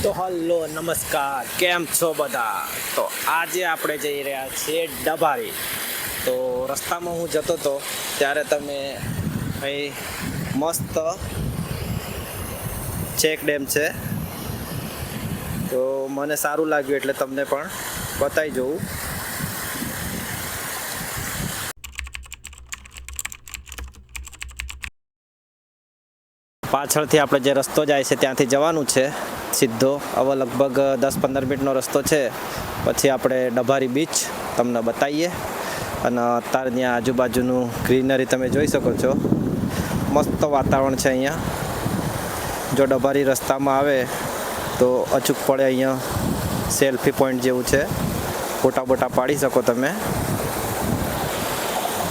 તો હલો નમસ્કાર, કેમ છો બધા? તો આજે આપણે જઈ રહ્યા છીએ ડભારી. તો રસ્તામાં હું જતો હતો ત્યારે તમે અહીં મસ્ત ચેક ડેમ છે, તો મને સારું લાગ્યું એટલે તમને પણ બતાવી જોઉં. પાછળથી આપણે જે રસ્તો જાય છે ત્યાંથી જવાનું છે સીધો. હવે લગભગ 10-15 મિનિટનો રસ્તો છે, પછી આપણે ડભારી બીચ તમને બતાવીએ. અને અત્યારે ત્યાં આજુબાજુનું ગ્રીનરી તમે જોઈ શકો છો, મસ્ત વાતાવરણ છે અહીંયા. જો ડભારી રસ્તામાં આવે તો અચૂક પડે અહીંયા સેલ્ફી પોઈન્ટ જેવું છે, ફોટા બોટા પાડી શકો તમે.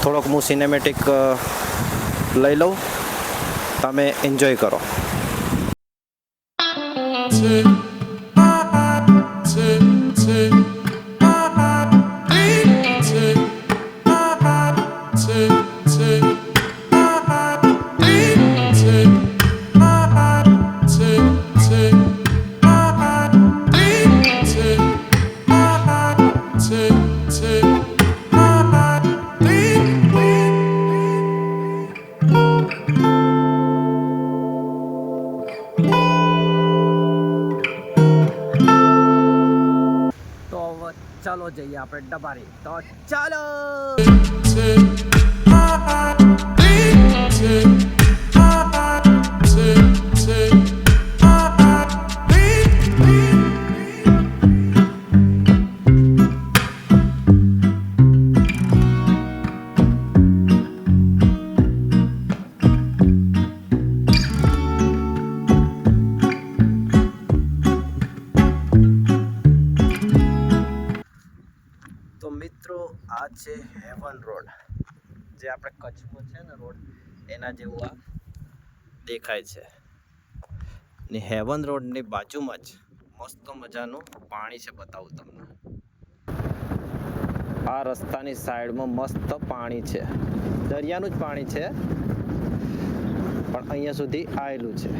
થોડોક હું સિનેમેટિક લઈ લઉં, તમે એન્જોય કરો. ચાલો જઈએ આપણે ડભારી. તો ચાલો. તો મિત્રો, આ છે હેવન રોડ, જે આપણે કચ્છમાં છે ને રોડ, એના જેવું આ દેખાય છે. ને હેવન રોડની બાજુમાં જ મસ્ત મજાનું પાણી છે, બતાવું તમને. આ રસ્તાની સાઈડમાં મસ્ત પાણી છે, દરિયાનું જ પાણી છે, પણ અહીંયા સુધી આવેલું છે.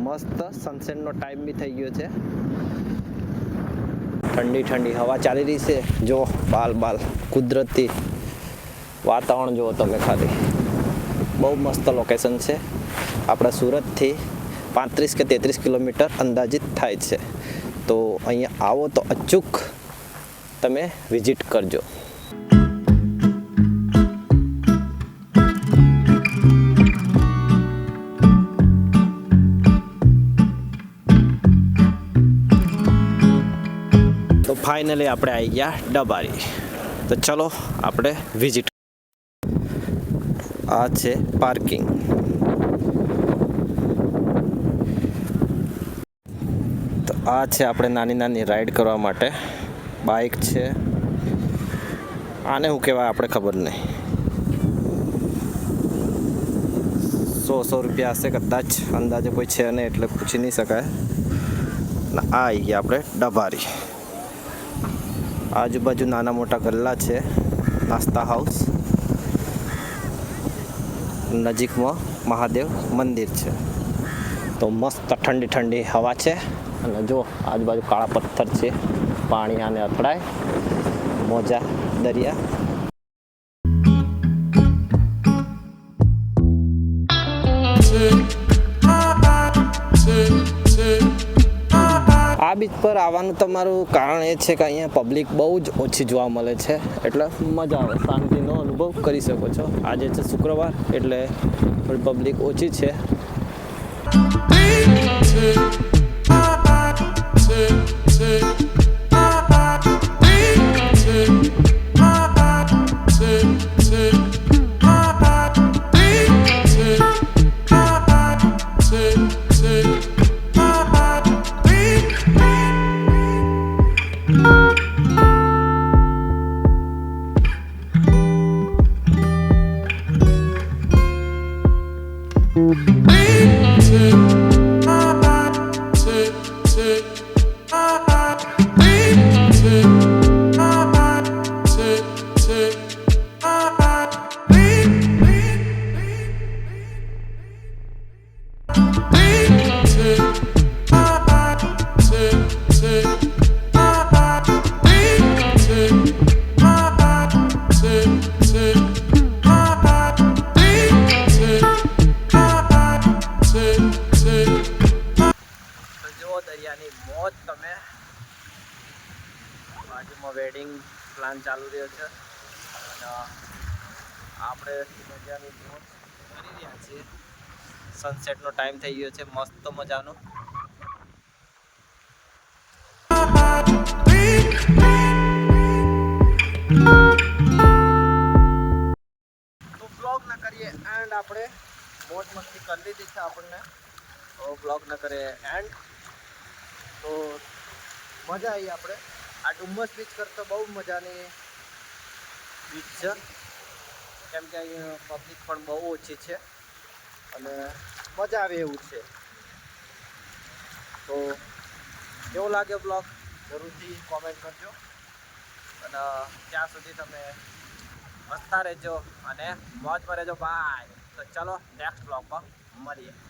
મસ્ત સનસેટનો ટાઈમ બી થઈ ગયો છે. ઠંડી ઠંડી હવા ચાલી રહી છે. જો બાલ કુદરતી વાતાવરણ જુઓ તમે ખાલી. બહુ મસ્ત લોકેશન છે. આપણા સુરતથી 35 કે 33 કિલોમીટર અંદાજિત થાય છે. તો અહીંયા આવો તો અચૂક તમે વિઝિટ કરજો. તો ફાઇનલી આપણે આવી ગયા ડભારી. તો ચલો આપણે વિઝિટ. આ છે પાર્કિંગ. તો આ છે આપણે નાની નાની રાઈડ કરવા માટે બાઇક છે. આને શું કહેવાય આપણે ખબર નહીં. 100 રૂપિયા હશે કદાચ, અંદાજે કોઈ છે નહીં એટલે પૂછી નહીં શકાય. આ આવી ગયા આપણે ડભારી. આજુબાજુ નાના મોટા ગલ્લા છે, નાસ્તા હાઉસ. નજીકમાં મહાદેવ મંદિર છે. તો મસ્ત ઠંડી ઠંડી હવા છે. અને જો આજુબાજુ કાળા પથ્થર છે, પાણી આને અથડાય. મોજા દરિયા. આ બીચ પર આવવાનું તમારું કારણ એ છે કે અહીંયા પબ્લિક બહુ જ ઓછી જોવા મળે છે, એટલે મજા આવે, શાંતિનો અનુભવ કરી શકો છો. આજે છે શુક્રવાર એટલે પબ્લિક ઓછી છે. તો જુઓ દરિયાની મોજ તમે, બાજુમાં વેડિંગ પ્લાન ચાલુ રહ્યો છે અને આપણે દરિયાની મોજ કરી રહ્યા છીએ. સનસેટનો ટાઈમ થઈ ગયો છે મસ્ત મજાનો. તો બ્લોગ ના કરીએ એન્ડ આપણે મોજ મસ્તી કરી લીધી છે આપણને. તો બ્લોગ ના કરીએ એન્ડ. તો મજા આવી આપણે આ ડુમ્મસ બીચ કરતાં બહુ મજાની બીચ છે, કેમ કે અહીં પબ્લિક પણ બહુ ઓછી છે અને મજા આવે એવું છે. તો કેવો લાગ્યો બ્લોગ જરૂરથી કોમેન્ટ કરજો અને ત્યાં સુધી તમે હસતા રહેજો અને મોજમાં રહેજો. બાય. તો ચલો નેક્સ્ટ બ્લોગમાં મળીએ.